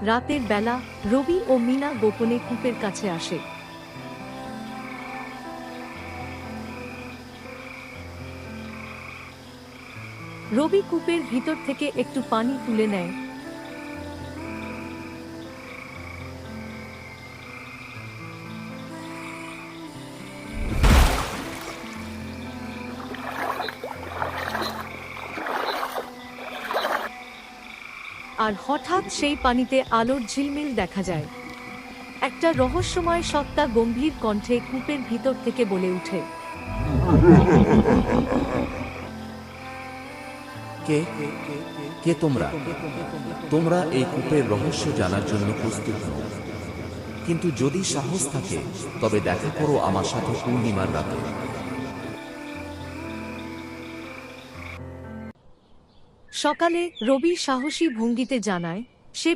রাতের বেলা রবি ও মিনা গোপনে কূপের কাছে আসে। রবি কূপের ভিতর থেকে একটু পানি তুলে নেয়। আর হঠাৎ সেই পানিতে আলোর ঝিলমিল দেখা যায়। একটা রহস্যময় সত্তা গম্ভীর কণ্ঠে কূপের ভিতর থেকে বলে ওঠে, কে কে তোমরা? তোমরা এই কূপের রহস্য জানার জন্য প্রস্তুত নও, কিন্তু যদি সাহস থাকে তবে দেখা করো আমার সাথে পূর্ণিমার রাতে। সকালে রবি সাহসী ভঙ্গিতে জানায় সে